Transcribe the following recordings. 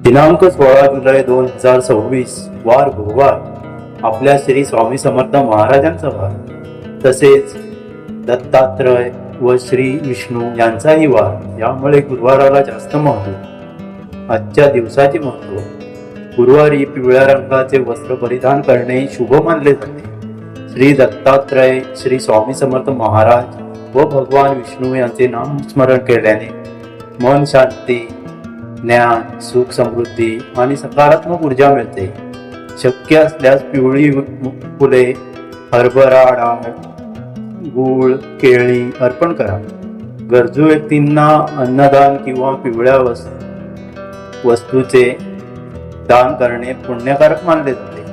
दिनांक 16 जुलै 2026 वार गुरुवार आपल्या श्री स्वामी समर्थ महाराजांचा वार, तसेच दत्तात्रय व श्री विष्णू यांचाही वार, यामुळे गुरुवाराला जास्त महत्व. आजच्या दिवसाचे महत्व: गुरुवारी पिवळ्या रंगाचे वस्त्र परिधान करणे शुभ मानले जाते. श्री दत्तात्रय, श्री स्वामी समर्थ महाराज व भगवान विष्णू यांचे नाम स्मरण केल्याने मन शांती, ज्ञान, सुख, समृद्धी आणि सकारात्मक ऊर्जा मिळते. शक्य असल्यास पिवळी फुले, हरभरा डाळ, गूळ, केळी अर्पण करा. गरजू व्यक्तींना अन्नदान किंवा पिवळ्या वस्तूचे दान करणे पुण्यकारक मानले जाते.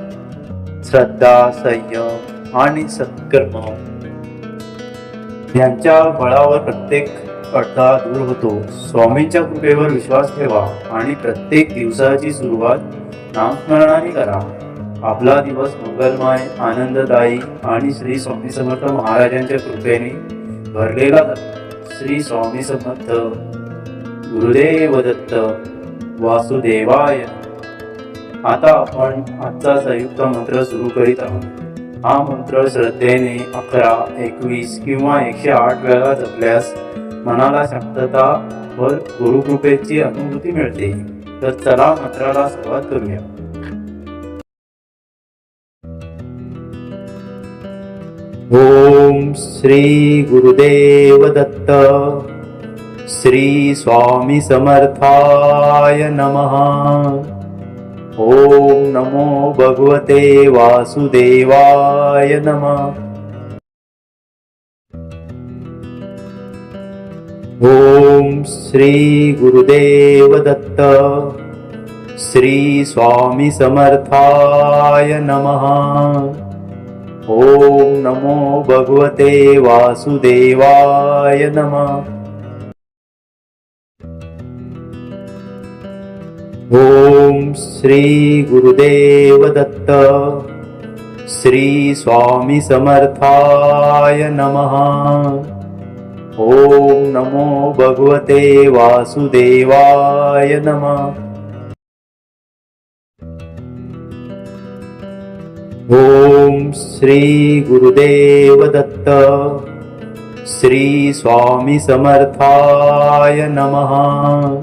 श्रद्धा, संयम आणि सत्कर्म यांच्या बळावर प्रत्येक अडथळा दूर होतो. स्वामींच्या कृपेवर विश्वास ठेवा आणि प्रत्येक दिवसाची सुरुवात नामस्मरणाने करा. आपला दिवस मंगलमय, आनंददायी आणि श्री स्वामी समर्थ महाराजांच्या कृपेने भरलेला जातो. श्री स्वामी समर्थ. गुरुदेव दत्त. वासुदेवाय. आता आपण आजचा संयुक्त मंत्र सुरू करीत आहोत. हा मंत्र श्रद्धेने 11, 21 किंवा 108 वेळा जपल्यास मनाला शांतता व गुरुकृपेची अनुभूती मिळते. तर चला मंत्राला सुरुवात करूया. ओम श्री गुरुदेव दत्त श्री स्वामी समर्थाय नमः. ओम नमो भगवते वासुदेवाय नमः. ओम श्री गुरुदेव दत्त श्री स्वामी समर्थाय नमः. ओम नमो भगवते वासुदेवाय नमः. ओम श्री गुरुदेव दत्त श्री स्वामी समर्थाय नमः. ओम नमो भगवते वासुदेवाय नमः. ओम श्री गुरुदेव दत्त श्री स्वामी समर्थाय नमः.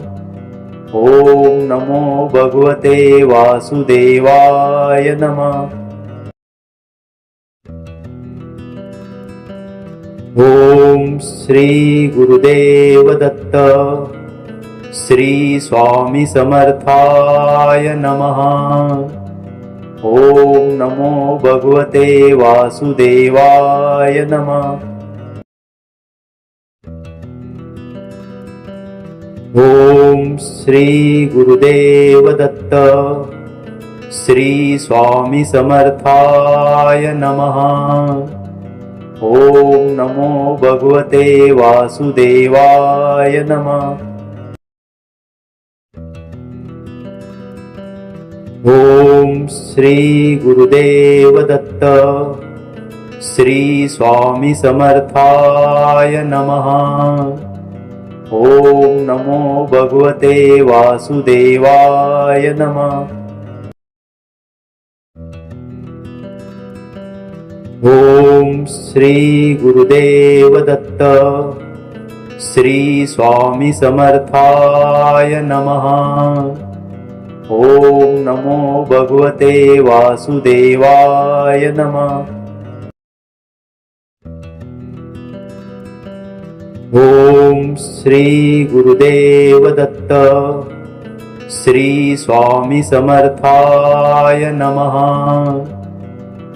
ओम नमो भगवते वासुदेवाय नमः. ओम श्री गुरुदेव दत्त श्री स्वामी समर्थाय नमः. ओम नमो भगवते वासुदेवाय नमः. ओम श्री गुरुदेव दत्त श्री स्वामी समर्थाय नमः. ओम नमो भगवते वासुदेवाय नमः. ओम श्री गुरुदेव दत्त श्री स्वामी समर्थाय नमः. ओम नमो भगवते वासुदेवाय नमः. ओम श्री गुरुदेव दत्त श्री स्वामी समर्थाय नमः. ओम नमो भगवते वासुदेवाय नमः. ओम श्री गुरुदेव दत्त श्री स्वामी समर्थाय नमः.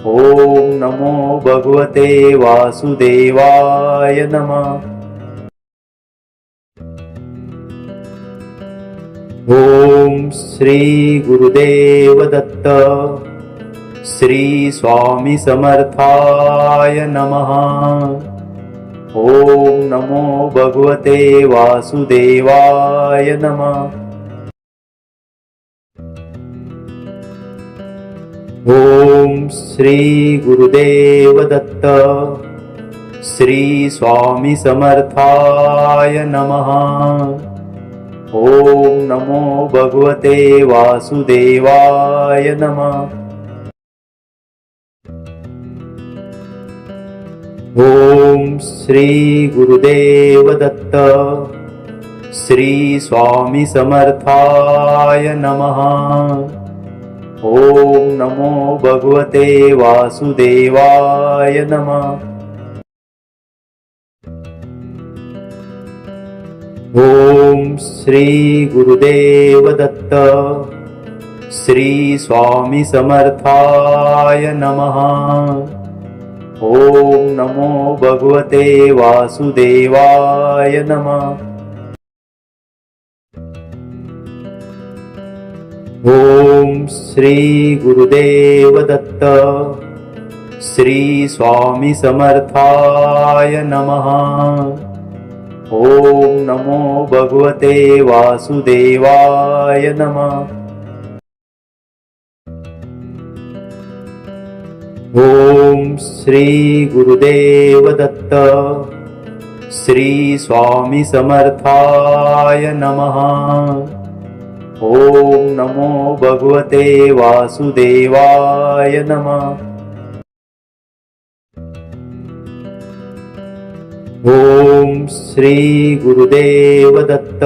ओम नमो भगवते वासुदेवाय नमः. ओम श्री गुरुदेव दत्त श्री स्वामी समर्थाय नमः. ओम नमो भगवते वासुदेवाय नमः. ओम श्री गुरुदेव दत्त श्री स्वामी समर्थाय नमः. ओम नमो भगवते वासुदेवाय नमः। ओम श्री गुरुदेव दत्त श्री स्वामी समर्थाय नमः। ओम नमो भगवते वासुदेवाय नमः। ओम श्री गुरुदेव दत्त श्री स्वामी समर्थाय नमः। ओम नमो भगवते वासुदेवाय नमः। ओम श्री गुरुदेव दत्त श्री स्वामी समर्थाय नमः। ओम नमो भगवते वासुदेवाय नमः। ओम श्री गुरुदेव दत्त श्री स्वामी समर्थाय नमः। ओम नमो भगवते वासुदेवाय नमः। ओम श्री गुरुदेव दत्त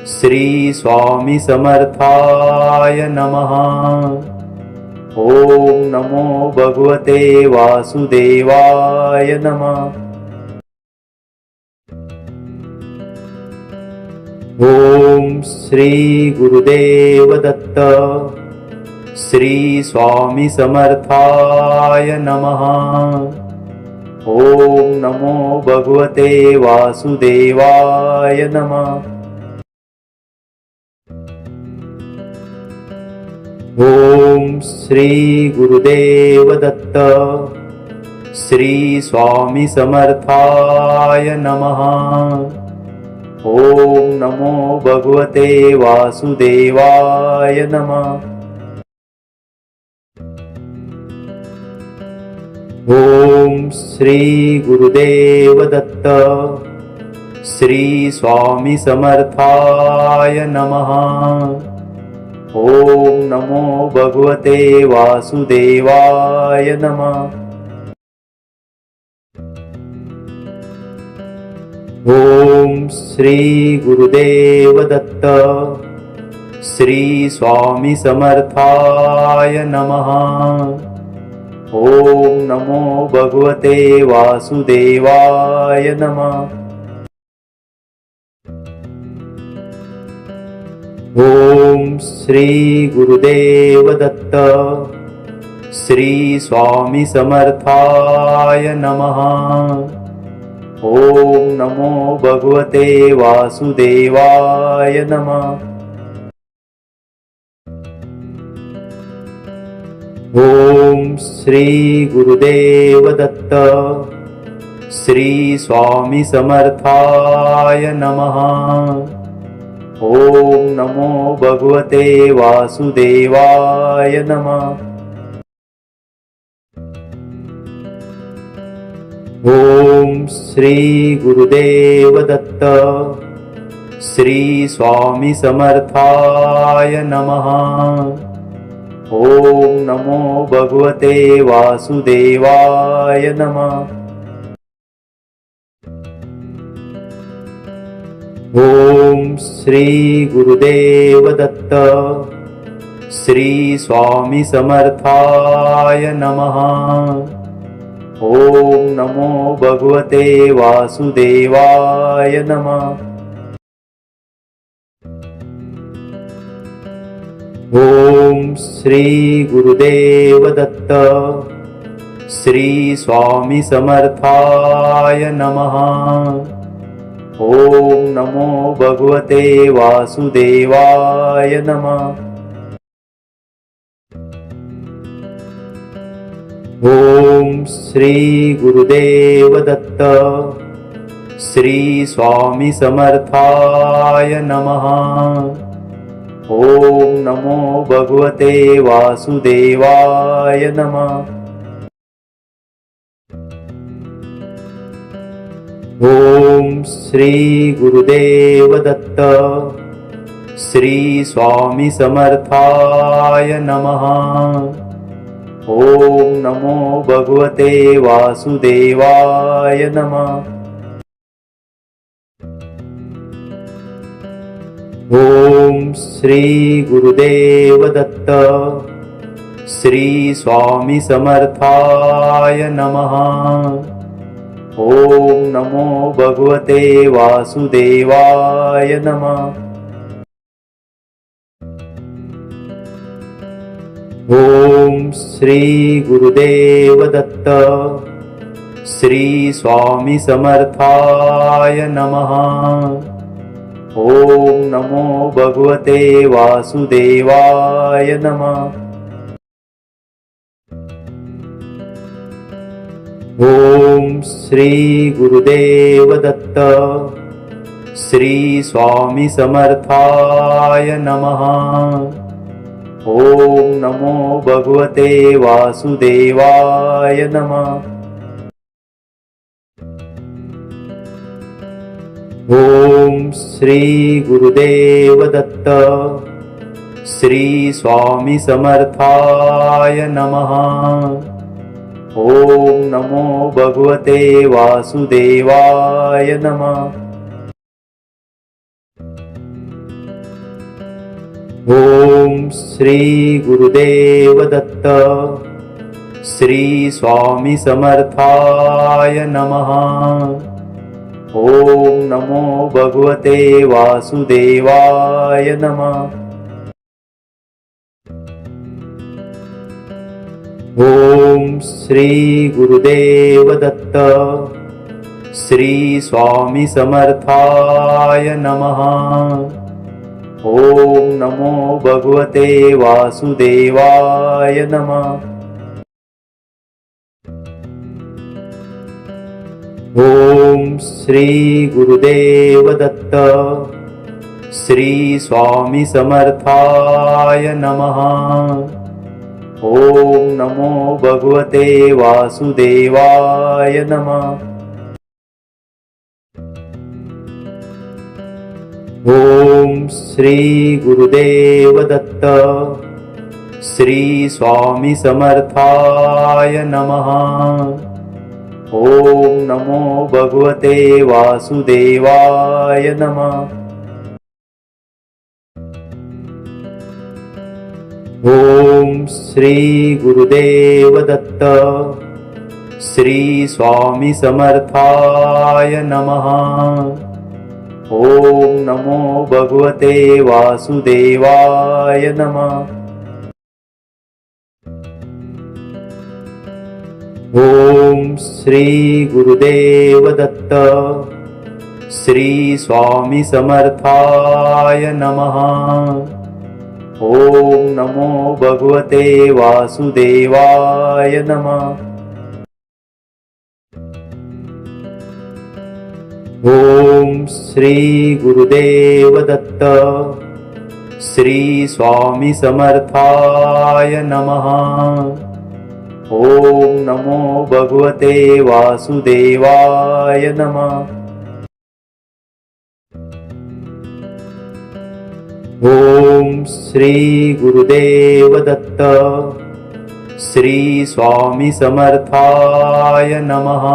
श्री स्वामी समर्थाय नमः। ओम नमो भगवते वासुदेवाय नमः। ओम श्री गुरुदेव दत्त श्री स्वामी समर्थाय नमः। ओम नमो भगवते वासुदेवाय नमः। ओम श्री गुरुदेव दत्त श्री स्वामी समर्थाय नमः। ओम नमो भगवते वासुदेवाय नमः। ओम श्री गुरुदेव दत्त श्री स्वामी समर्थाय नमः। ओम नमो भगवते वासुदेवाय नमः। ओम श्री गुरुदेव दत्त श्री स्वामी समर्थाय नमः। ओम नमो भगवते वासुदेवाय नमः। ओम श्री गुरुदेव दत्त श्री स्वामी समर्थाय नमः। ओम नमो भगवते वासुदेवाय नमः। ओम श्री गुरुदेव दत्त श्री स्वामी समर्थाय नमः। ओम नमो भगवते वासुदेवाय नमः। ओम श्री गुरुदेव दत्त श्री स्वामी समर्थाय नमः। ओम नमो भगवते वासुदेवाय नमः। ओम श्री गुरुदेव दत्त श्री स्वामी समर्थाय नमः। ओम नमो भगवते वासुदेवाय नमः। ओम श्री गुरुदेव दत्त श्री स्वामी समर्थाय नमः। ओम नमो भगवते वासुदेवाय नमः। ओम श्री गुरुदेव दत्त श्री स्वामी समर्थाय नमः। ओम नमो भगवते वासुदेवाय नमः। ओम श्री गुरुदेव दत्त श्री स्वामी समर्थाय नमः। ओम नमो भगवते वासुदेवाय नमः। ओम श्री गुरुदेव दत्त श्री स्वामी समर्थाय नमः। ओम नमो भगवते वासुदेवाय नमः। ओम श्री गुरुदेव दत्त श्री स्वामी समर्थाय नमः। ओम नमो भगवते वासुदेवाय नमः। ओम श्री गुरुदेव दत्त श्री स्वामी समर्थाय नमः। ओम नमो भगवते वासुदेवाय नमः। ओम श्री गुरुदेव दत्त श्री स्वामी समर्थाय नमः। ओम नमो भगवते वासुदेवाय नमः। ओम श्री गुरुदेव दत्त श्री स्वामी समर्थाय नमः। ओम नमो भगवते वासुदेवाय नमः। ओम श्री गुरुदेव दत्त श्री स्वामी समर्थाय नमः। ओम नमो भगवते वासुदेवाय नमः। ओम श्री गुरुदेव दत्त श्री स्वामी समर्थाय नमः। ओम नमो भगवते वासुदेवाय नमः। ओम श्री गुरुदेव दत्त श्री स्वामी समर्थाय नमः। ओम नमो भगवते वासुदेवाय नमः। ओम श्री गुरुदेव दत्त श्री स्वामी समर्थाय नमः। ओम नमो भगवते वासुदेवाय नमः। ओम श्री गुरुदेव दत्त श्री स्वामी समर्थाय नमः। ओम नमो भगवते वासुदेवाय नमः। ओम श्री गुरुदेव दत्त श्री स्वामी समर्थाय नमः। ओम नमो भगवते वासुदेवाय नमः। ओम श्री गुरुदेव दत्त श्री स्वामी समर्थाय नमः।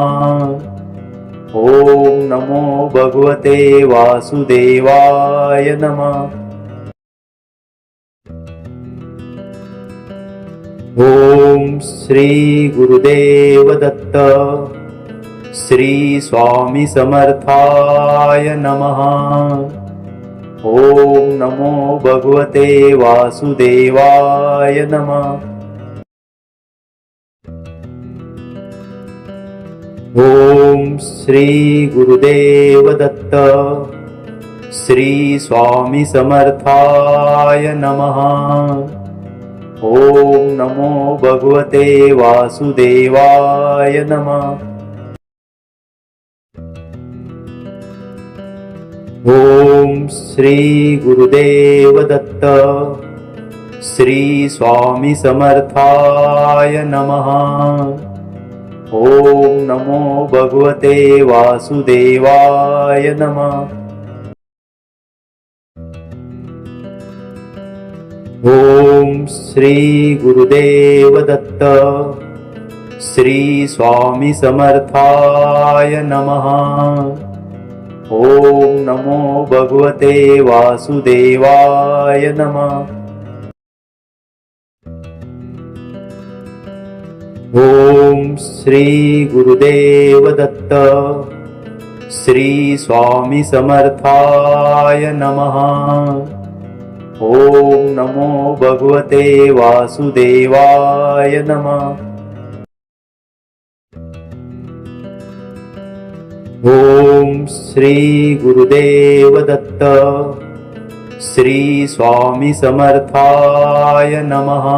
ओम नमो भगवते वासुदेवाय नमः। ओम श्री गुरुदेव दत्त श्री स्वामी समर्थाय नमः। ओम नमो भगवते वासुदेवाय नमः। ओम श्री गुरुदेव दत्त श्री स्वामी समर्थाय नमः। ओम नमो भगवते वासुदेवाय नमः। ओम श्री गुरुदेव दत्त श्री स्वामी समर्थाय नमः। ओम नमो भगवते वासुदेवाय नमः। ओम श्री गुरुदेव दत्त श्री स्वामी समर्थाय नमः। ओम नमो भगवते वासुदेवाय नमः। ओम श्री गुरुदेव दत्त श्री स्वामी समर्थाय नमः। ओम नमो भगवते वासुदेवाय नमः। ओम श्री गुरुदेव दत्त श्री स्वामी समर्थाय नमः।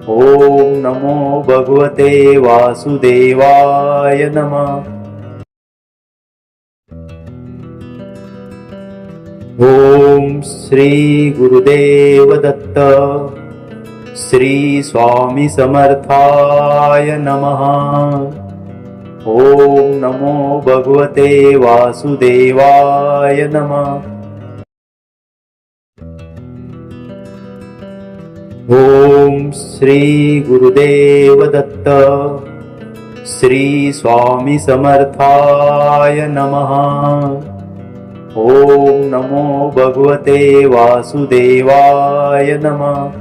ओम नमो भगवते वासुदेवाय नमः। ओम श्री गुरुदेव दत्त श्री स्वामी समर्थाय नमः। ओम नमो भगवते वासुदेवाय नमः। ओम श्री गुरुदेव दत्त श्री स्वामी समर्थाय नमः। ओम नमो भगवते वासुदेवाय नमः।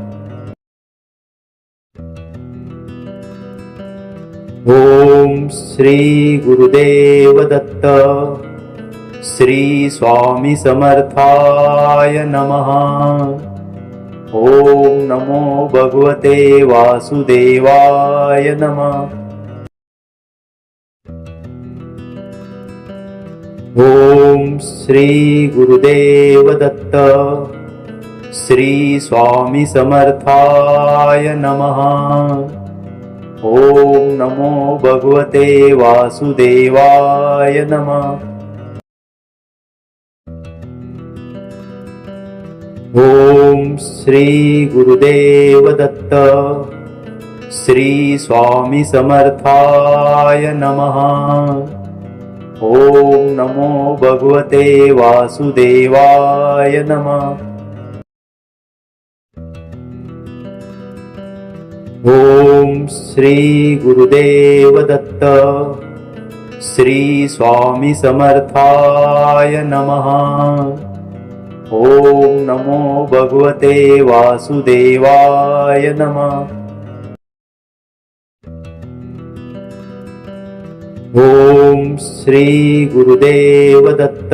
ओम श्री गुरुदेव दत्त श्री स्वामी समर्थाय नमः। ओम नमो भगवते वासुदेवाय नमः। ओम श्री गुरुदेव दत्त श्री स्वामी समर्थाय नमः। ओम नमो भगवते वासुदेवाय नमः। ओम श्री गुरुदेव दत्त श्री स्वामी समर्थाय नमः। ओम नमो भगवते वासुदेवाय नमः। ओम श्री गुरुदेव दत्त श्री स्वामी समर्थाय नमः। ओम नमो भगवते वासुदेवाय नमः। ओम श्री गुरुदेव दत्त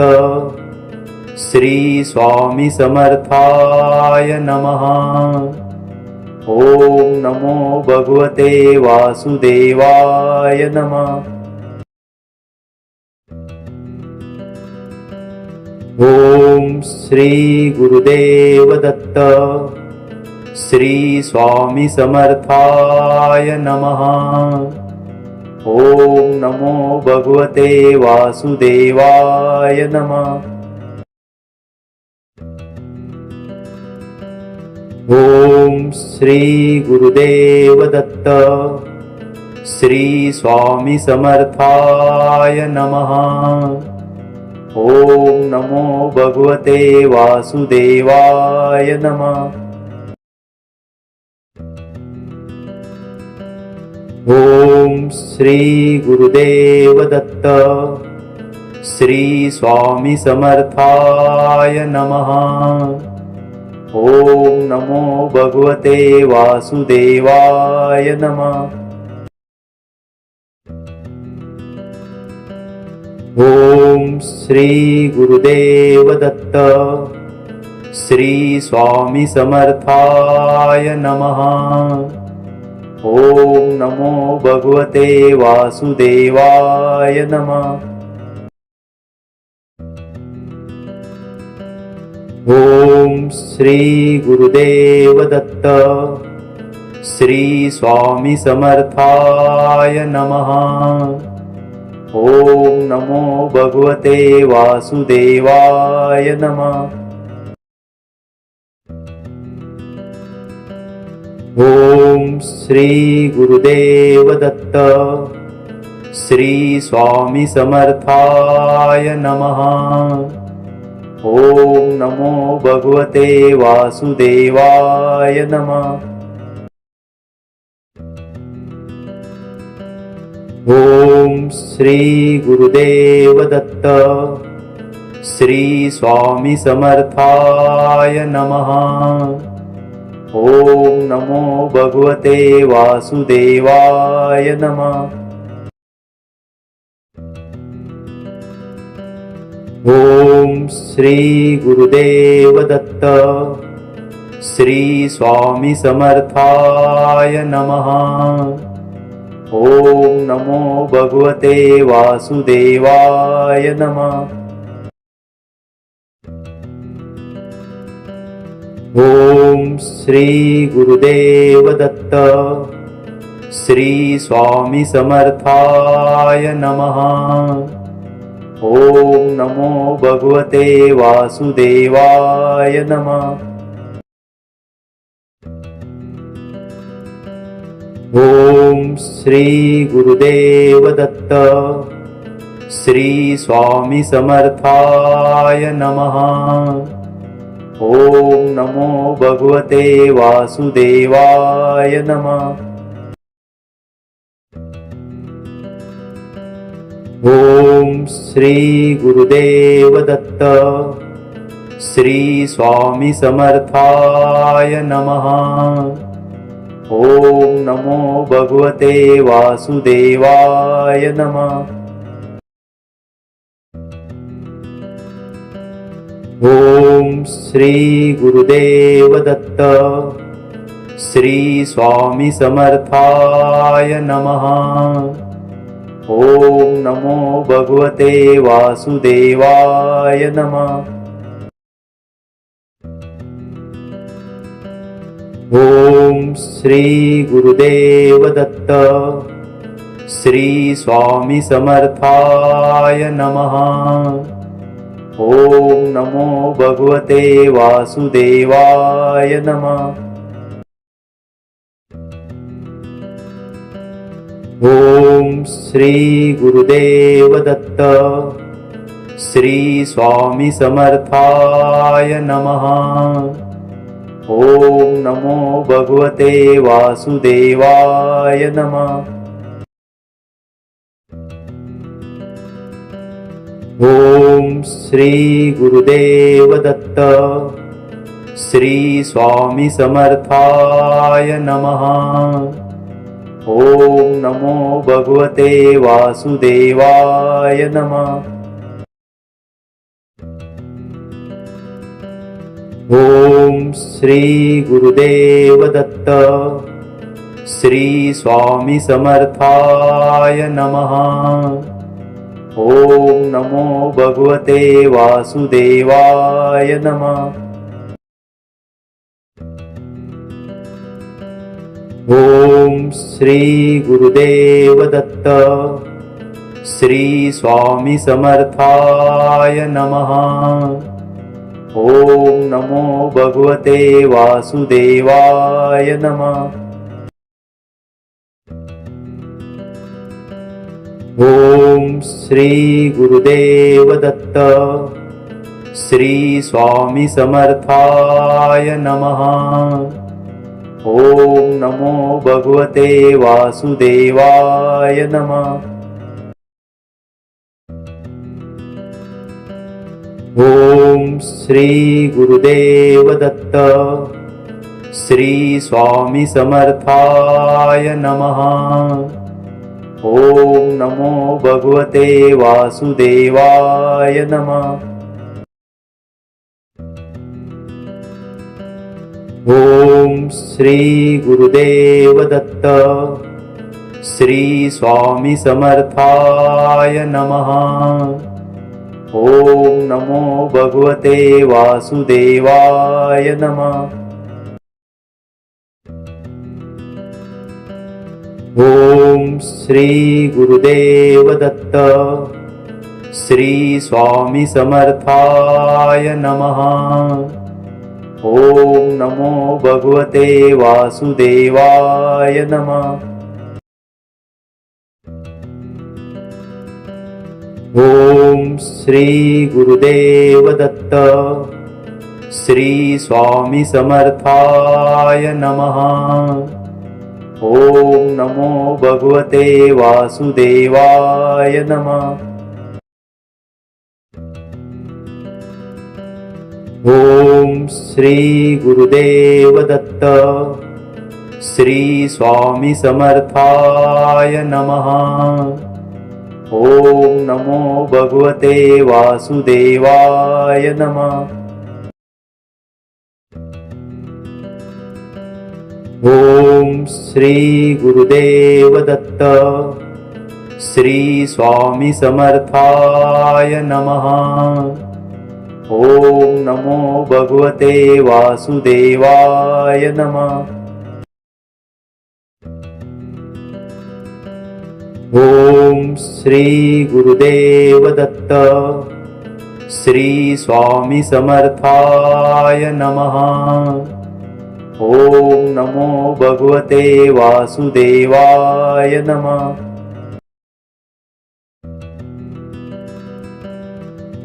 श्री स्वामी समर्थाय नमः। ओम नमो भगवते वासुदेवाय नमः। ओम श्री गुरुदेव दत्त श्री स्वामी समर्थाय नमः। ओम नमो भगवते वासुदेवाय नमः। ओम श्री गुरुदेव दत्त श्री स्वामी समर्थाय नमः। ओम नमो भगवते वासुदेवाय नमः। ओम श्री गुरुदेव दत्त श्री स्वामी समर्थाय नमः। ओम नमो भगवते वासुदेवाय नमः। ओम श्री गुरुदेव दत्त श्री स्वामी समर्थाय नमः। ओम नमो भगवते वासुदेवाय नमः। ओम श्री गुरुदेव दत्त श्री स्वामी समर्थाय नमः। ओम नमो भगवते वासुदेवाय नमः। ओम श्री गुरुदेव दत्त श्री स्वामी समर्थाय नमः। ओम नमो भगवते वासुदेवाय नमः। ओम श्री गुरुदेव दत्त श्री स्वामी समर्थाय नमः। ओम नमो भगवते वासुदेवाय नमः। ओम श्री गुरुदेव दत्त श्री स्वामी समर्थाय नमः। ओम नमो भगवते वासुदेवाय नमः। ओम श्री गुरुदेव दत्त श्री स्वामी समर्थाय नमः। ओम नमो भगवते वासुदेवाय नमः। ओम श्री गुरुदेव दत्त श्री स्वामी समर्थाय नमः। ओम नमो भगवते वासुदेवाय नमः। ओम श्री गुरुदेव दत्त श्री स्वामी समर्थाय नमः। ओम नमो भगवते वासुदेवाय नमः। ओम श्री गुरुदेव दत्त श्री स्वामी समर्थाय नमः। ओम नमो भगवते वासुदेवाय नमः। ओम श्री गुरुदेव दत्त श्री स्वामी समर्थाय नमः। ओम नमो भगवते वासुदेवाय नमः। ओम श्री गुरुदेव दत्त श्री स्वामी समर्थाय नमः। ओम नमो भगवते वासुदेवाय नमः। ओम श्री गुरुदेव दत्त श्री स्वामी समर्थाय नमः। ओम नमो भगवते वासुदेवाय नमः। ओम श्री गुरुदेव दत्त श्री स्वामी समर्थाय नमः। ओम नमो भगवते वासुदेवाय नमः। ओम श्री गुरुदेव दत्त श्री स्वामी समर्थाय नमः। ओम नमो भगवते वासुदेवाय नमः। ओम श्री गुरुदेव दत्त श्री स्वामी समर्थाय नमः। ओम नमो भगवते वासुदेवाय नमः। ओम श्री गुरुदेव दत्त श्री स्वामी समर्थाय नमः। ओम नमो भगवते वासुदेवाय नमः। ओम श्री गुरुदेव दत्त श्री स्वामी समर्थाय नमः। ओम नमो भगवते वासुदेवाय नमः। ओम श्री गुरुदेव दत्त श्री स्वामी समर्थाय नमः। ओम नमो भगवते वासुदेवाय नमः। ओम श्री गुरुदेव दत्त. श्री स्वामी समर्थाय नमः. ओम नमो भगवते वासुदेवाय नमः. ओम श्री गुरुदेव दत्त. श्री स्वामी समर्थाय नमः. ओम नमो भगवते वासुदेवाय नमः. ओम श्री गुरुदेव दत्त. श्री स्वामी समर्थाय नमः. ओम नमो भगवते वासुदेवाय नमः. ओम श्री गुरुदेव दत्त. श्री स्वामी समर्थाय नमः. ओम नमो भगवते वासुदेवाय नमः.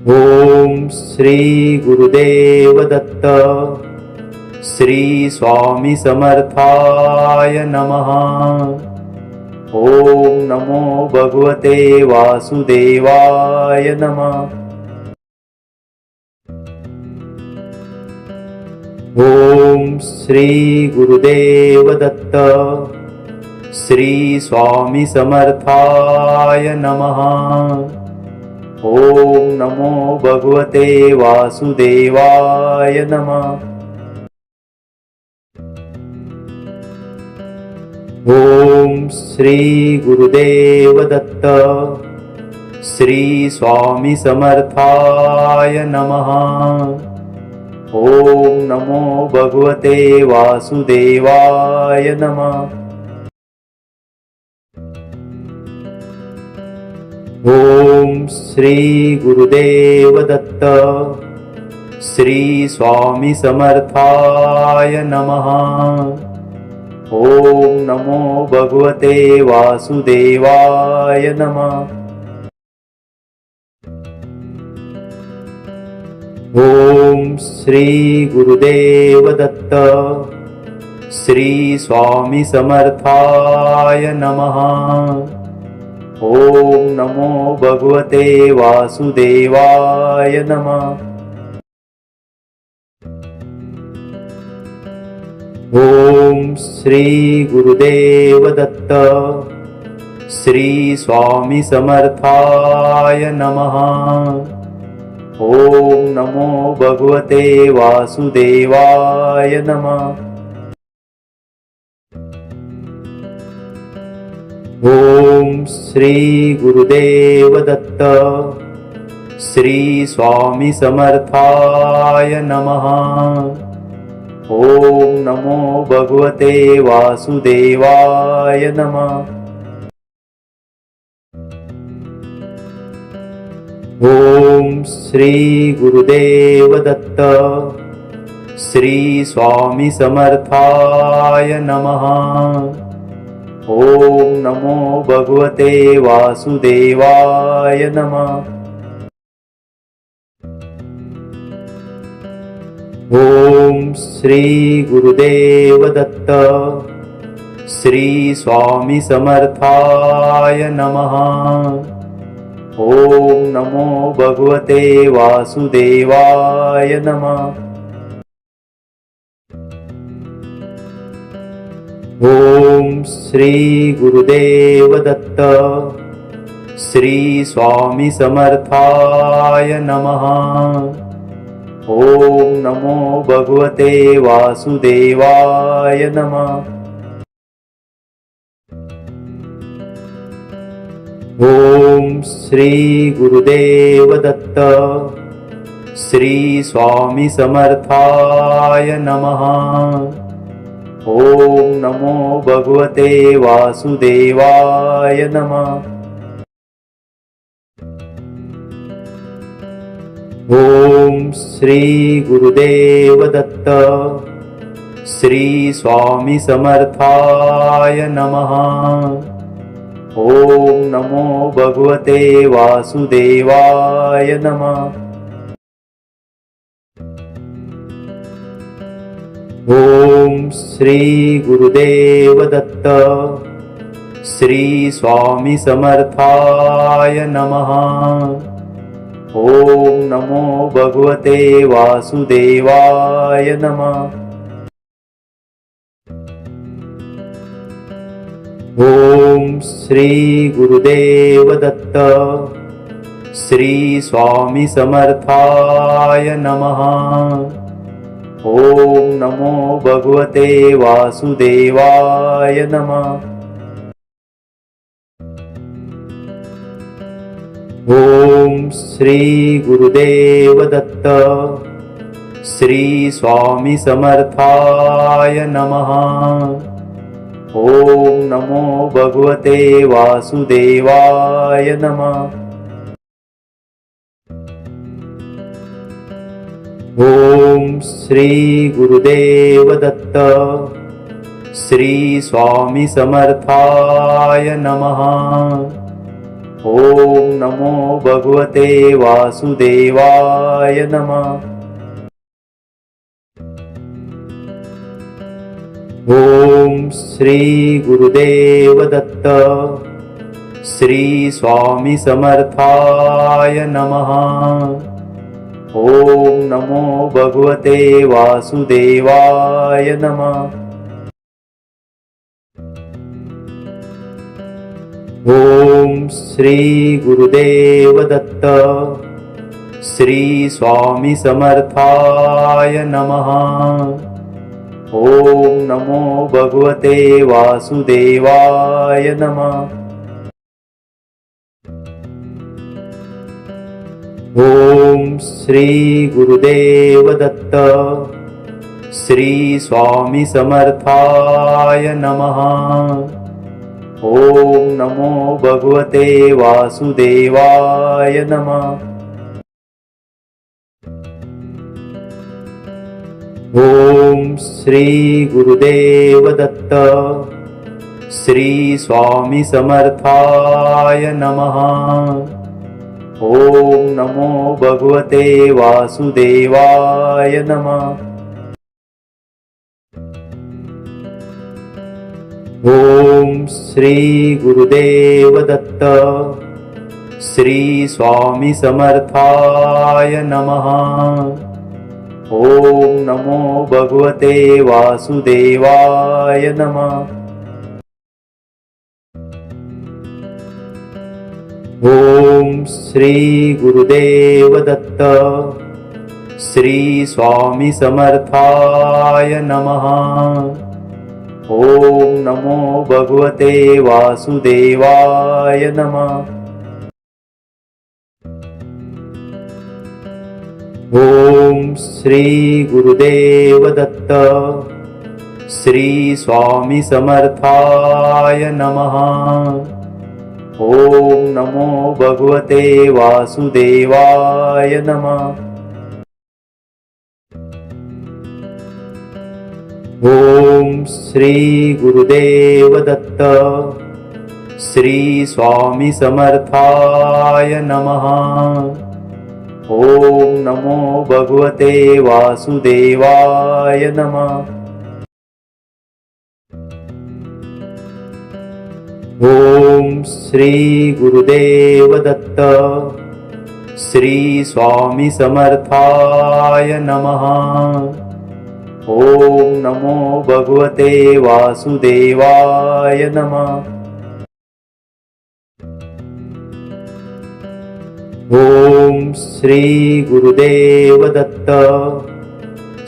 ओम श्री गुरुदेव दत्त. श्री स्वामी समर्थाय नमः. ओम नमो भगवते वासुदेवाय नमः. ओम श्री गुरुदेव दत्त. श्री स्वामी समर्थाय नमः. ओम नमो भगवते वासुदेवाय नमः. ओम श्री गुरुदेव दत्त. श्री स्वामी समर्थाय नमः. ओम नमो भगवते वासुदेवाय नमः. ओम श्री गुरुदेव दत्त. श्री स्वामी समर्थाय नमः. ओम नमो भगवते वासुदेवाय नमः. ओम श्री गुरुदेव दत्त. श्री स्वामी समर्थाय नमः. ओम नमो भगवते वासुदेवाय नमः. ओम श्री गुरुदेव दत्त. श्री स्वामी समर्थाय नमः. ओम नमो भगवते वासुदेवाय नमः. ओम श्री गुरुदेव दत्त. श्री स्वामी समर्थाय नमः. ओम नमो भगवते वासुदेवाय नमः. ओम श्री गुरुदेव दत्त. श्री स्वामी समर्थाय नमः. ओम नमो भगवते वासुदेवाय नमः. ओम श्री गुरुदेव दत्त. श्री स्वामी समर्थाय नमः. ओम नमो भगवते वासुदेवाय नमः. ओम श्री गुरुदेव दत्त. श्री स्वामी समर्थाय नमः. ओम नमो भगवते वासुदेवाय नमः. ओम श्री गुरुदेव दत्त. श्री स्वामी समर्थाय नमः. ओम नमो भगवते वासुदेवाय नमः. ओम श्री गुरुदेव दत्त. श्री स्वामी समर्थाय नमः. ओम नमो भगवते वासुदेवाय नमः। ओम श्री गुरुदेव दत्त श्री स्वामी समर्थाय नमः। ओम नमो भगवते वासुदेवाय नमः। ओम श्री गुरुदेव दत्त श्री स्वामी समर्थाय नमः। ओम नमो भगवते वासुदेवाय नमः। ओम श्री गुरुदेव दत्त श्री स्वामी समर्थाय नमः। ओम नमो भगवते वासुदेवाय नमः। ओम श्री गुरुदेव दत्त श्री स्वामी समर्थाय नमः। ओम नमो भगवते वासुदेवाय नमः। ओम श्री गुरुदेव दत्त श्री स्वामी समर्थाय नमः। ओम नमो भगवते वासुदेवाय नमः। ओम श्री गुरुदेव दत्त श्री स्वामी समर्थाय नमः। ओम नमो भगवते वासुदेवाय नमः। ओम श्री गुरुदेव दत्त श्री स्वामी समर्थाय नमः। ओम नमो भगवते वासुदेवाय नमः। ओम श्री गुरुदेव दत्त श्री स्वामी समर्थाय नमः। ओम नमो भगवते वासुदेवाय नमः। ओम श्री गुरुदेव दत्त श्री स्वामी समर्थाय नमः। ओम नमो भगवते वासुदेवाय नमः। ओम श्री गुरुदेव दत्त श्री स्वामी समर्थाय नमः। ओम नमो भगवते वासुदेवाय नमः। ओम श्री गुरुदेव दत्त श्री स्वामी समर्थाय नमः। ओम नमो भगवते वासुदेवाय नमः। ओम श्री गुरुदेव दत्त श्री स्वामी समर्थाय नमः। ओम नमो भगवते वासुदेवाय नमः। ओम श्री गुरुदेव दत्त श्री स्वामी समर्थाय नमः। ओम नमो भगवते वासुदेवाय नमः। ओम श्री गुरुदेव दत्त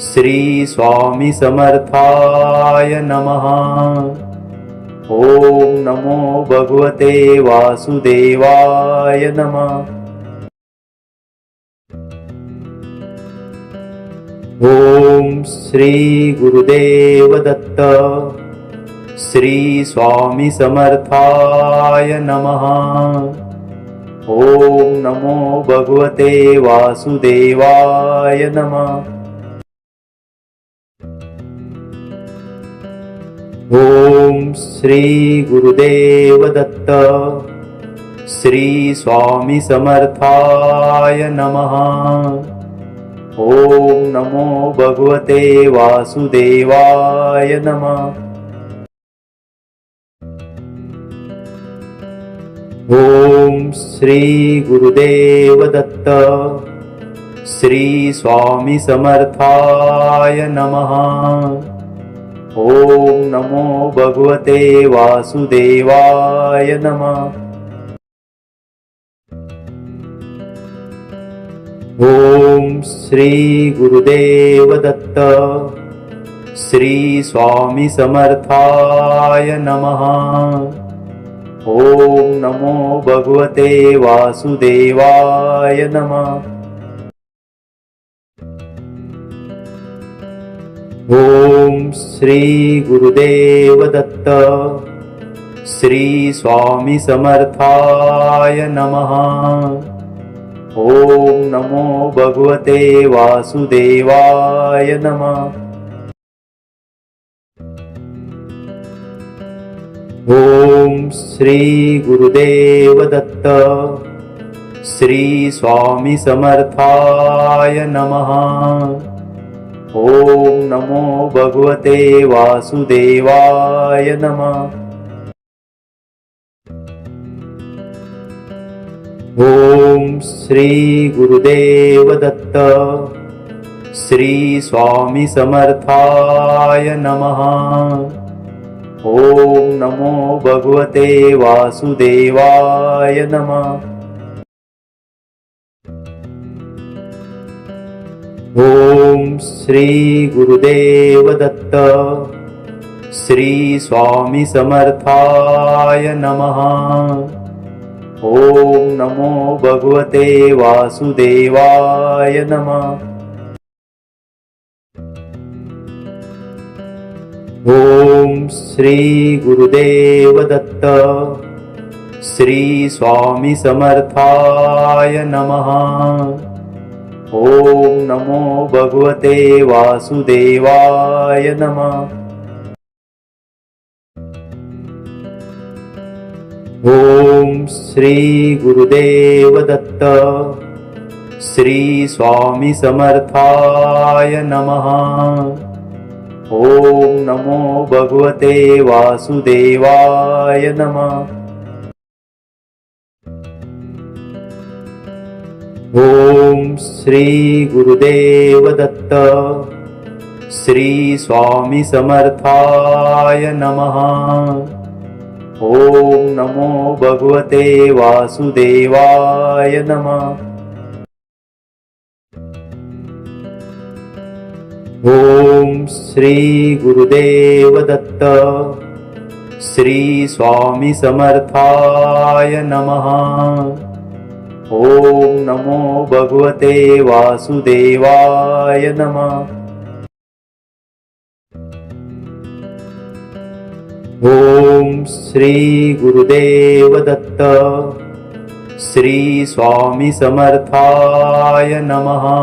श्री स्वामी समर्थाय नमः। ओम नमो भगवते वासुदेवाय नमः। ओम श्री गुरुदेव दत्त श्री स्वामी समर्थाय नमः। ओम नमो भगवते वासुदेवाय नमः। ओम श्री गुरुदेव दत्त. श्री स्वामी समर्थाय नमः. ओम नमो भगवते वासुदेवाय नमः. ओम श्री गुरुदेव दत्त. श्री स्वामी समर्थाय नमः. ओम नमो भगवते वासुदेवाय नमः. ओम श्री गुरुदेव दत्त. श्री स्वामी समर्थाय नमः. ओम नमो भगवते वासुदेवाय नमः. ओम श्री गुरुदेव दत्त. श्री स्वामी समर्थाय नमः. ओम नमो भगवते वासुदेवाय नमः. ओम श्री गुरुदेव दत्त. श्री स्वामी समर्थाय नमः. ओम नमो भगवते वासुदेवाय नमः. ओम श्री गुरुदेव दत्त. श्री स्वामी समर्थाय नमः. ओम नमो भगवते वासुदेवाय नमः. ओम श्री गुरुदेव दत्त. श्री स्वामी समर्थाय नमः. ओम नमो भगवते वासुदेवाय नमः. ओम श्री गुरुदेव दत्त. श्री स्वामी समर्थाय नमः. ओम नमो भगवते वासुदेवाय नमः. ओम श्री गुरुदेव दत्त. श्री स्वामी समर्थाय नमः. ओम नमो भगवते वासुदेवाय नमः. ओम श्री गुरुदेव दत्त. श्री स्वामी समर्थाय नमः. ओम नमो भगवते वासुदेवाय नमः. ओम श्री गुरुदेव दत्त. श्री स्वामी समर्थाय नमः. ओम नमो भगवते वासुदेवाय नमः. ओम श्री गुरुदेव दत्त. श्री स्वामी समर्थाय नमः.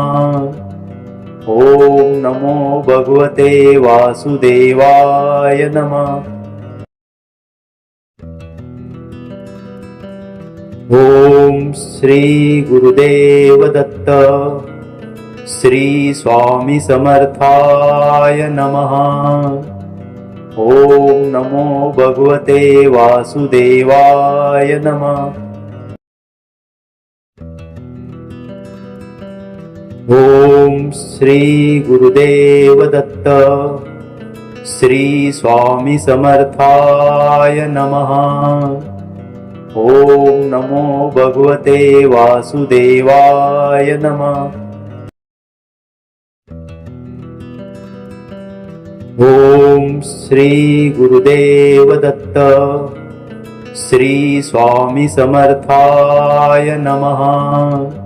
ओम नमो भगवते वासुदेवाय नमः. ओम श्री गुरुदेव दत्त. श्री स्वामी समर्थाय नमः. ओम नमो भगवते वासुदेवाय नमः. ओम श्री गुरुदेव दत्त. श्री स्वामी समर्थाय नमः. ओम नमो भगवते वासुदेवाय नमः. ओम श्री गुरुदेव दत्त. श्री स्वामी समर्थाय नमः.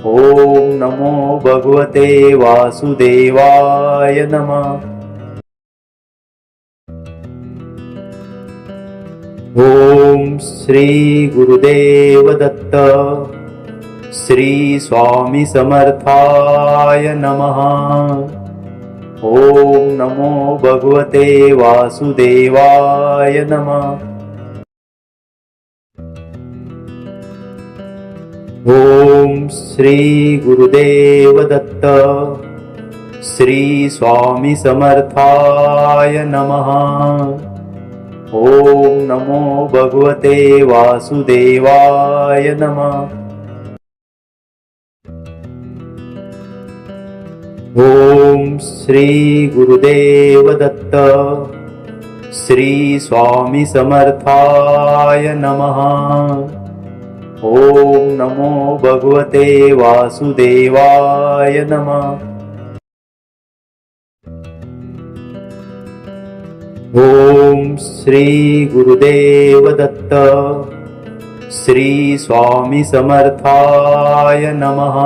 ओम नमो भगवते वासुदेवाय नमः. ओम श्री गुरुदेव दत्त. श्री स्वामी समर्थाय नमः. ओम नमो भगवते वासुदेवाय नमः। ओम श्री गुरुदेव दत्त श्री स्वामी समर्थाय नमः। ओम नमो भगवते वासुदेवाय नमः। ओम श्री गुरुदेव दत्त श्री स्वामी समर्थाय नमः। ओम नमो भगवते वासुदेवाय नमः। ओम श्री गुरुदेव दत्त श्री स्वामी समर्थाय नमः।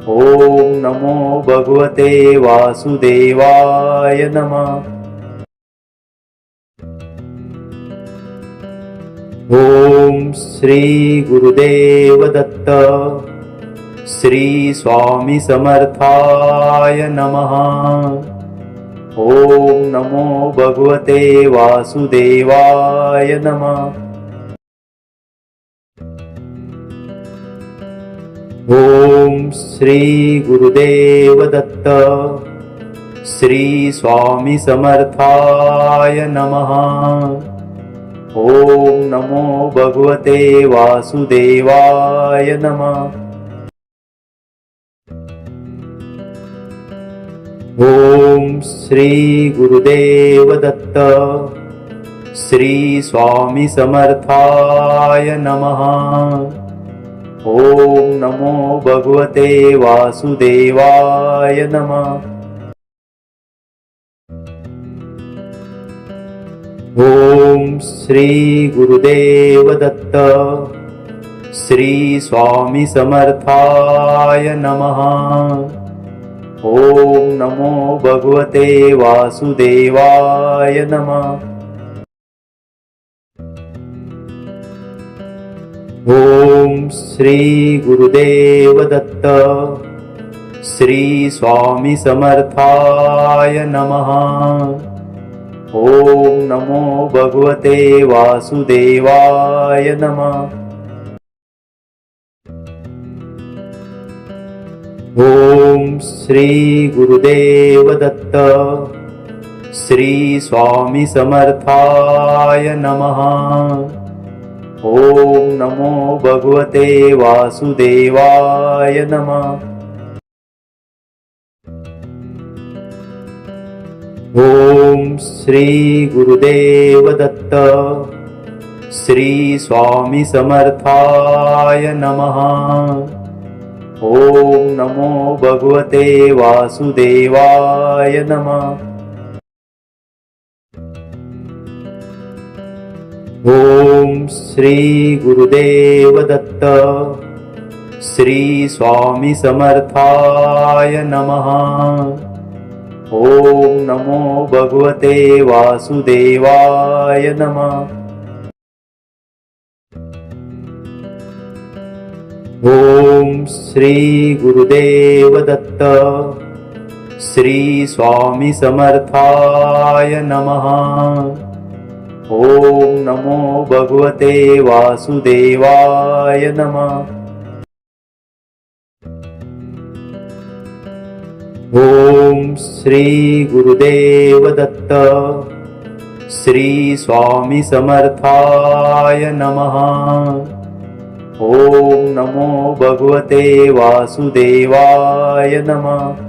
ओम नमो भगवते वासुदेवाय नमः। ओम श्री गुरुदेव दत्त श्री स्वामी समर्थाय नमः। ओम नमो भगवते वासुदेवाय नमः। ओम श्री गुरुदेव दत्त श्री स्वामी समर्थाय नमः। ओम नमो भगवते वासुदेवाय नमः। ओम श्री गुरुदेव दत्त श्री स्वामी समर्थाय नमः। ओम नमो भगवते वासुदेवाय नमः। ओम श्री गुरुदेव दत्त श्री स्वामी समर्थाय नमः। ओम नमो भगवते वासुदेवाय नमः। ओम श्री गुरुदेव दत्त श्री स्वामी समर्थाय नमः। ओम नमो भगवते वासुदेवाय नमः। ओम श्री गुरुदेव दत्त श्री स्वामी समर्थाय नमः। ओम नमो भगवते वासुदेवाय नमः। ओम श्री गुरुदेव दत्त श्री स्वामी समर्थाय नमः। ओम नमो भगवते वासुदेवाय नमः। ओम श्री गुरुदेव दत्त श्री स्वामी समर्थाय नमः। ओम नमो भगवते वासुदेवाय नमः। ओम श्री गुरुदेव दत्त श्री स्वामी समर्थाय नमः। ओम नमो भगवते वासुदेवाय नमः। ओम श्री गुरुदेव दत्त श्री स्वामी समर्थाय नमः। ओम नमो भगवते वासुदेवाय नमः।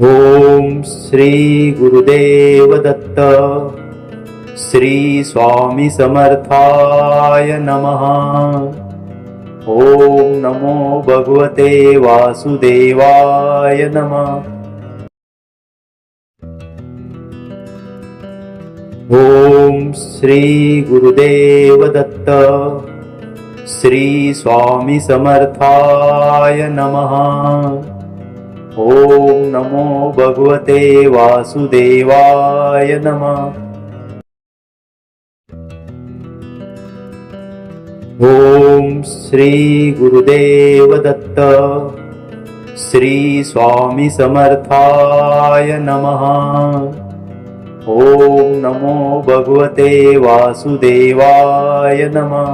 ओम श्री गुरुदेव दत्त श्री स्वामी समर्थाय नमः। ओम नमो भगवते वासुदेवाय नमः। ओम श्री गुरुदेव दत्त श्री स्वामी समर्थाय नमः। ओम नमो भगवते वासुदेवाय नमः। ओम श्री गुरुदेव दत्त. श्री स्वामी समर्थाय नमः. ओम नमो भगवते वासुदेवाय नमः.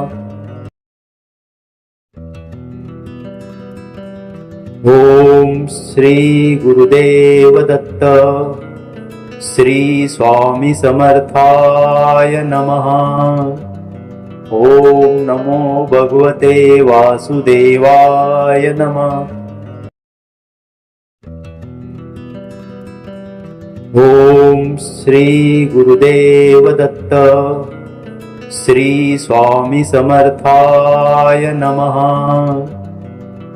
ओम श्री गुरुदेव दत्त. श्री स्वामी समर्थाय नमः. ओम नमो भगवते वासुदेवाय नमः. ओम श्री गुरुदेव दत्त. श्री स्वामी समर्थाय नमः.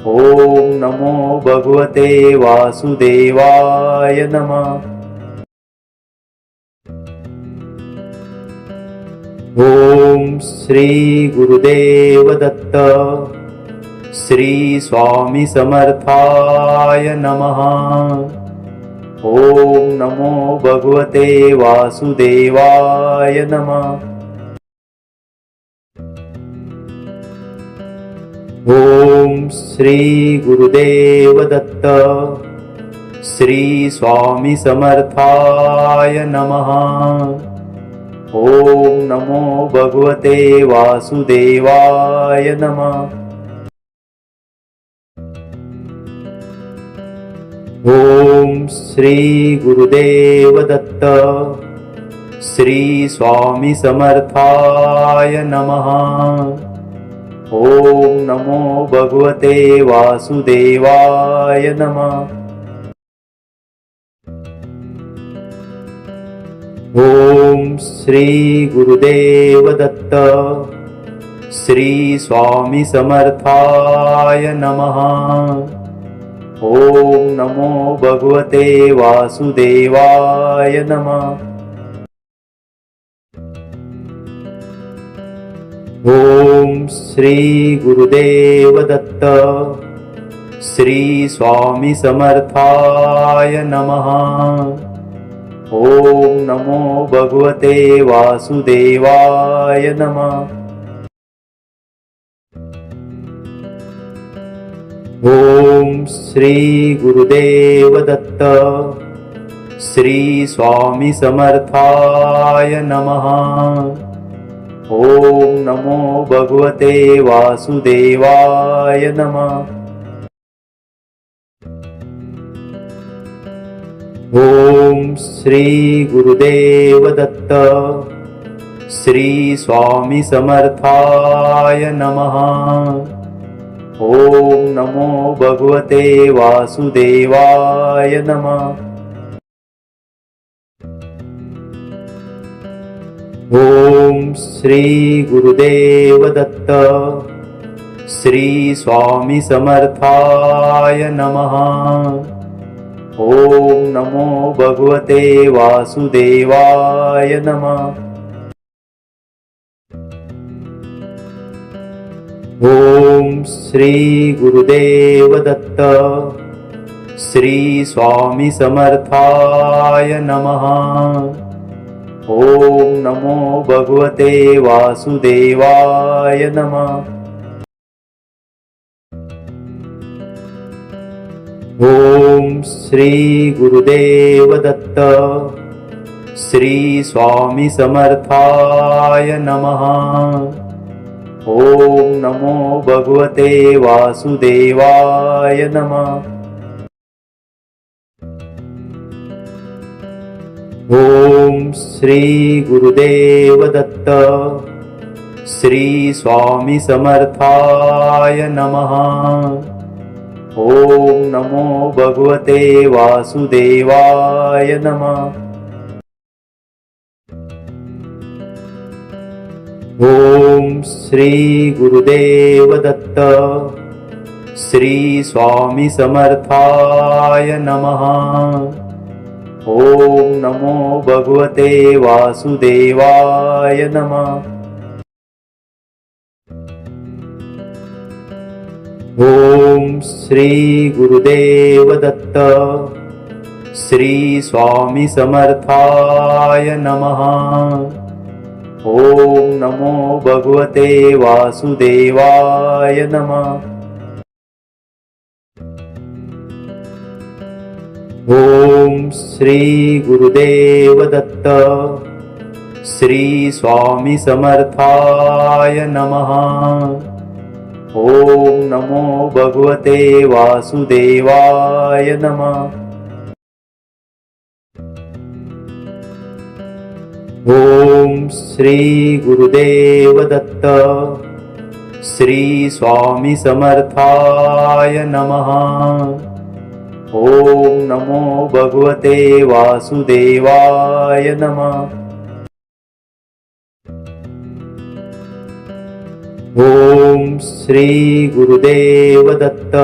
ओम नमो भगवते वासुदेवाय नमः. ओम श्री गुरुदेव दत्त. श्री स्वामी समर्थाय नमः. ओम नमो भगवते वासुदेवाय नमः. ओम श्री गुरुदेव दत्त. श्री स्वामी समर्थाय नमः. ओम नमो भगवते वासुदेवाय नमः. ओम श्री गुरुदेव दत्त. श्री स्वामी समर्थाय नमः. ओम नमो भगवते वासुदेवाय नमः. ओम श्री गुरुदेव दत्त. श्री स्वामी समर्थाय नमः. ओम नमो भगवते वासुदेवाय नमः. ओम श्री गुरुदेव दत्त. श्री स्वामी समर्थाय नमः. ओम नमो भगवते वासुदेवाय नमः. ओम श्री गुरुदेव दत्त. श्री स्वामी समर्थाय नमः. ओम नमो भगवते वासुदेवाय नमः. ओम श्री गुरुदेव दत्त. श्री स्वामी समर्थाय नमः. ओम नमो भगवते वासुदेवाय नमः. ओम श्री गुरुदेव दत्त. श्री स्वामी समर्थाय नमः. ओम नमो भगवते वासुदेवाय नमः. ओम श्री गुरुदेव दत्त. श्री स्वामी समर्थाय नमः. ओम नमो भगवते वासुदेवाय नमः. ओम श्री गुरुदेव दत्त. श्री स्वामी समर्थाय नमः. ओम नमो भगवते वासुदेवाय नमः. ओम श्री गुरुदेव दत्त. श्री स्वामी समर्थाय नमः. ओम नमो भगवते वासुदेवाय नमः. ओम श्री गुरुदेव दत्त. श्री स्वामी समर्थाय नमः. ओम नमो भगवते वासुदेवाय नमः. ओम श्री गुरुदेव दत्त. श्री स्वामी समर्थाय नमः. ओम नमो भगवते वासुदेवाय नमः। ओम श्री गुरुदेव दत्त श्री स्वामी समर्थाय नमः। ओम नमो भगवते वासुदेवाय नमः। ओम श्री गुरुदेव दत्त श्री स्वामी समर्थाय नमः। ओम नमो भगवते वासुदेवाय नमः। ओम श्री गुरुदेव दत्त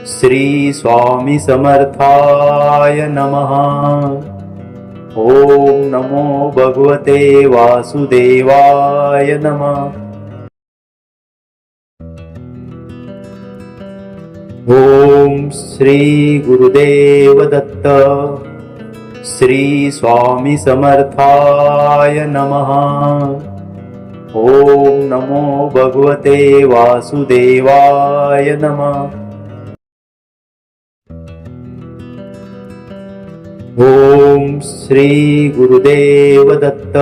श्री स्वामी समर्थाय नमः। ओम नमो भगवते वासुदेवाय नमः। ओम श्री गुरुदेव दत्त श्री स्वामी समर्थाय नमः। ओम नमो भगवते वासुदेवाय नमः। ओम श्री गुरुदेव दत्त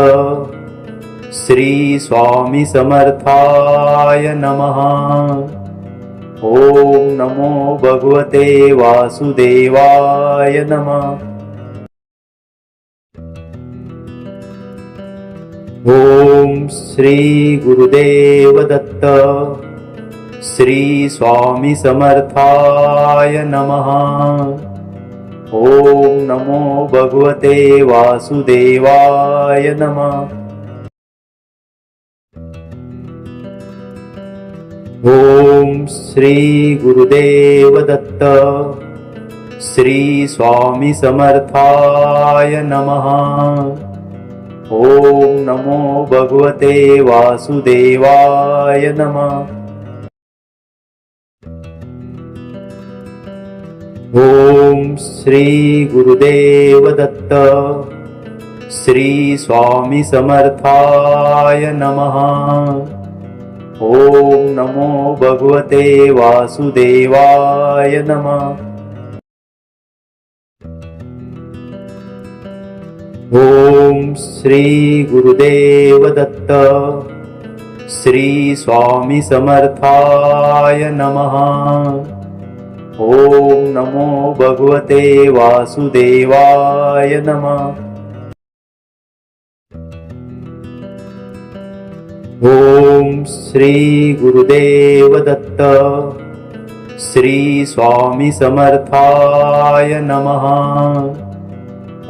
श्री स्वामी समर्थाय नमः। ओम नमो भगवते वासुदेवाय नमः। ओम श्री गुरुदेव दत्त श्री स्वामी समर्थाय नमः। ओम नमो भगवते वासुदेवाय नमः। ओम श्री गुरुदेव दत्त श्री स्वामी समर्थाय नमः। ओम नमो भगवते वासुदेवाय नमः। ओम श्री गुरुदेव दत्त श्री स्वामी समर्थाय नमः। ओम नमो भगवते वासुदेवाय नमः। ओम श्री गुरुदेव दत्त श्री स्वामी समर्थाय नमः। ओम नमो भगवते वासुदेवाय नमः। ओम श्री गुरुदेव दत्त श्री स्वामी समर्थाय नमः।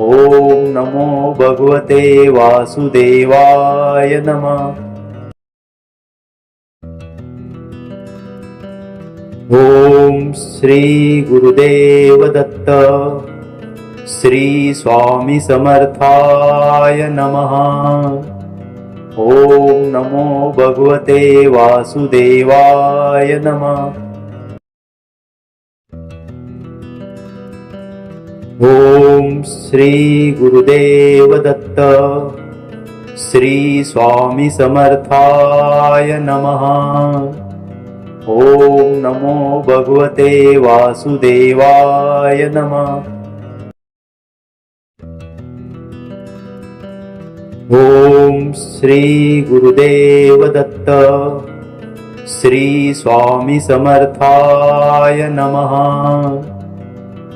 ओम नमो भगवते वासुदेवाय नमः। ओम श्री गुरुदेव दत्त श्री स्वामी समर्थाय नमः। ओम नमो भगवते वासुदेवाय नमः। ओम श्री गुरुदेव दत्त श्री स्वामी समर्थाय नमः। ओम नमो भगवते वासुदेवाय नमः। ओम श्री गुरुदेव दत्त श्री स्वामी समर्थाय नमः।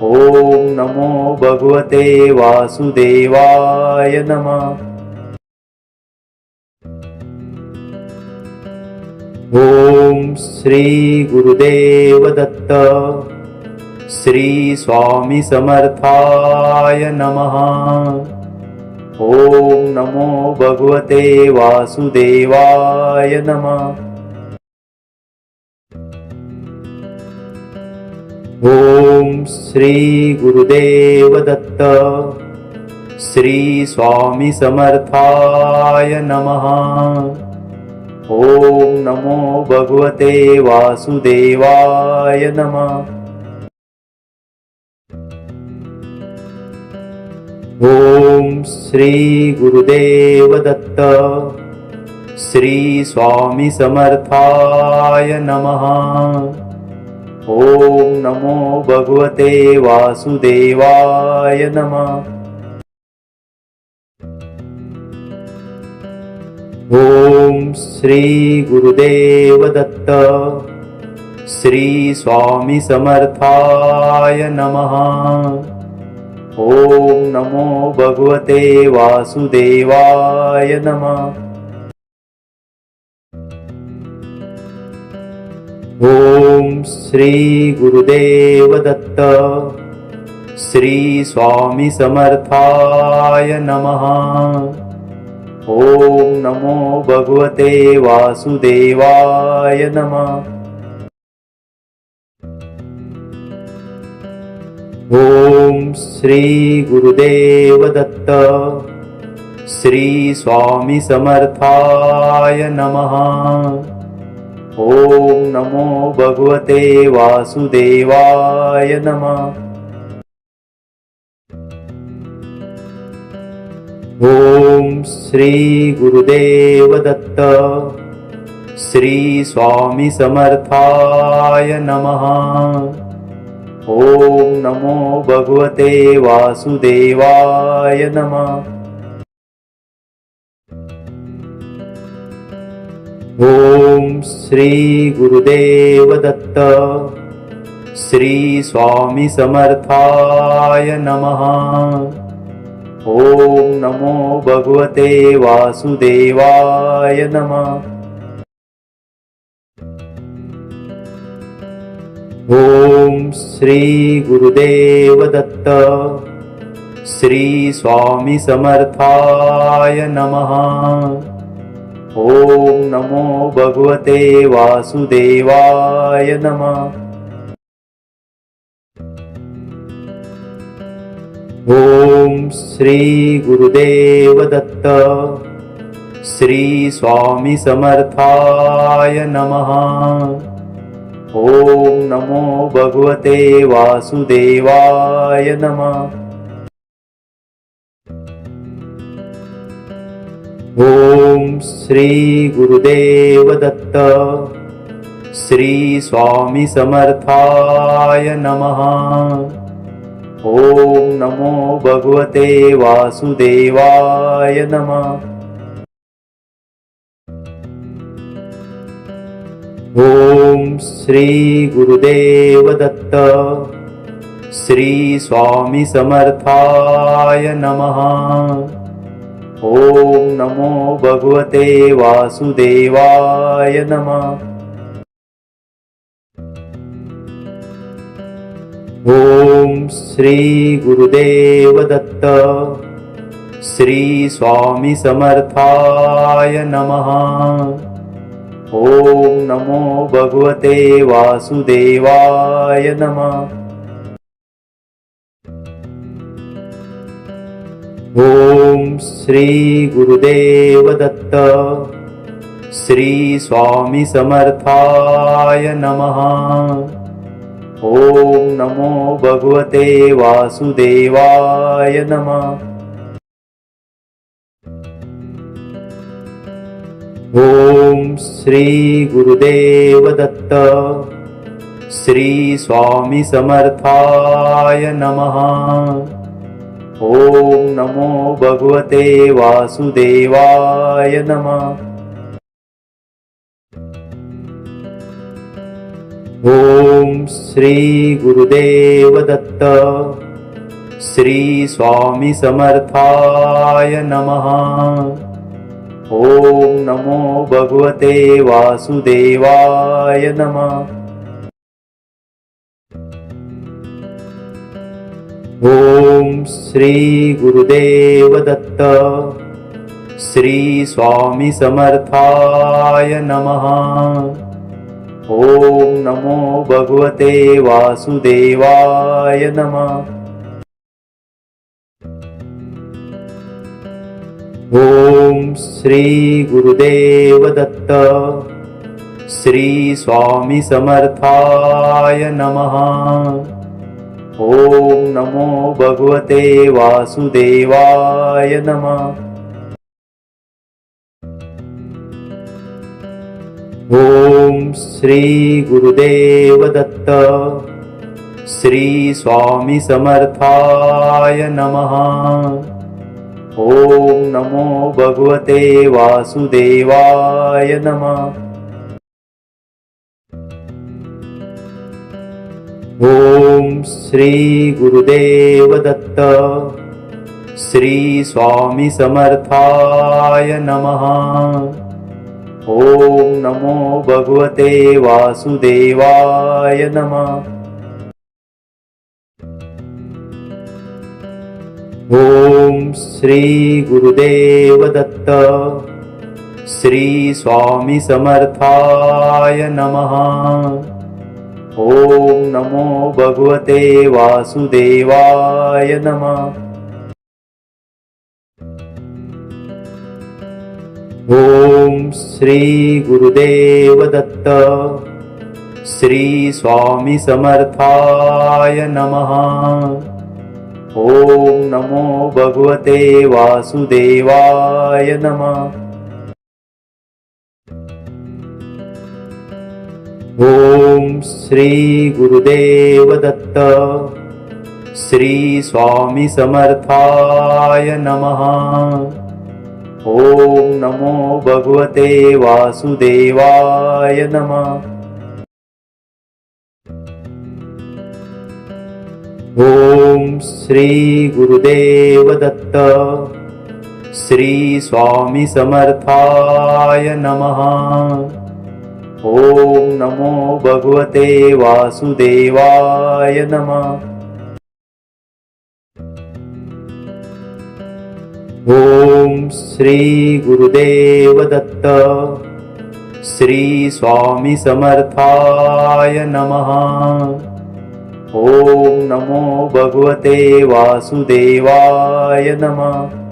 ओम नमो भगवते वासुदेवाय नमः। ओम श्री गुरुदेव दत्त श्री स्वामी समर्थाय नमः। ओम नमो भगवते वासुदेवाय नमः। ओम श्री गुरुदेव दत्त श्री स्वामी समर्थाय नमः। ओम नमो भगवते वासुदेवाय नमः। ओम श्री गुरुदेव दत्त. श्री स्वामी समर्थाय नमः. ओम नमो भगवते वासुदेवाय नमः. ओम श्री गुरुदेव दत्त. श्री स्वामी समर्थाय नमः. ओम नमो भगवते वासुदेवाय नमः. ओम श्री गुरुदेव दत्त. श्री स्वामी समर्थाय नमः. ओम नमो भगवते वासुदेवाय नमः. ओम श्री गुरुदेव दत्त. श्री स्वामी समर्थाय नमः. ओम नमो भगवते वासुदेवाय नमः. ओम श्री गुरुदेव दत्त. श्री स्वामी समर्थाय नमः. ओम नमो भगवते वासुदेवाय नमः. ओम श्री गुरुदेव दत्त. श्री स्वामी समर्थाय नमः. ओम नमो भगवते वासुदेवाय नमः. ओम श्री गुरुदेव दत्त. श्री स्वामी समर्थाय नमः. ओम नमो भगवते वासुदेवाय नमः. ओम श्री गुरुदेव दत्त. श्री स्वामी समर्थाय नमः. ओम नमो भगवते वासुदेवाय नमः. ओम श्री गुरुदेव दत्त. श्री स्वामी समर्थाय नमः. ओम नमो भगवते वासुदेवाय नमः. ओम श्री गुरुदेव दत्त. श्री स्वामी समर्थाय नमः. ओम नमो भगवते वासुदेवाय नमः. ओम श्री गुरुदेव दत्त. श्री स्वामी समर्थाय नमः. ओम नमो भगवते वासुदेवाय नमः. ओम श्री गुरुदेव दत्त. श्री स्वामी समर्थाय नमः. ओम नमो भगवते वासुदेवाय नमः. ओम श्री गुरुदेव दत्त. श्री स्वामी समर्थाय नमः. ओम नमो भगवते वासुदेवाय नमः. ओम श्री गुरुदेव दत्त. श्री स्वामी समर्थाय नमः. ओम नमो भगवते वासुदेवाय नमः. ओम श्री गुरुदेव दत्त. श्री स्वामी समर्थाय नमः. ओम नमो भगवते वासुदेवाय नमः. ओम श्री गुरुदेव दत्त. श्री स्वामी समर्थाय नमः. ओम नमो भगवते वासुदेवाय नमः। ओम श्री गुरुदेव दत्त श्री स्वामी समर्थाय नमः। ओम नमो भगवते वासुदेवाय नमः। ओम श्री गुरुदेव दत्त श्री स्वामी समर्थाय नमः। ओम नमो भगवते वासुदेवाय नमः। ओम श्री गुरुदेव दत्त श्री स्वामी समर्थाय नमः। ओम नमो भगवते वासुदेवाय नमः। ओम श्री गुरुदेव दत्त श्री स्वामी समर्थाय नमः। ओम नमो भगवते वासुदेवाय नमः। ओम श्री गुरुदेव दत्त श्री स्वामी समर्थाय नमः। ओम नमो भगवते वासुदेवाय नमः। ओम श्री गुरुदेव दत्त श्री स्वामी समर्थाय नमः। ओम नमो भगवते वासुदेवाय नमः। ओम श्री गुरुदेव दत्त श्री स्वामी समर्थाय नमः। ओम नमो भगवते वासुदेवाय नमः।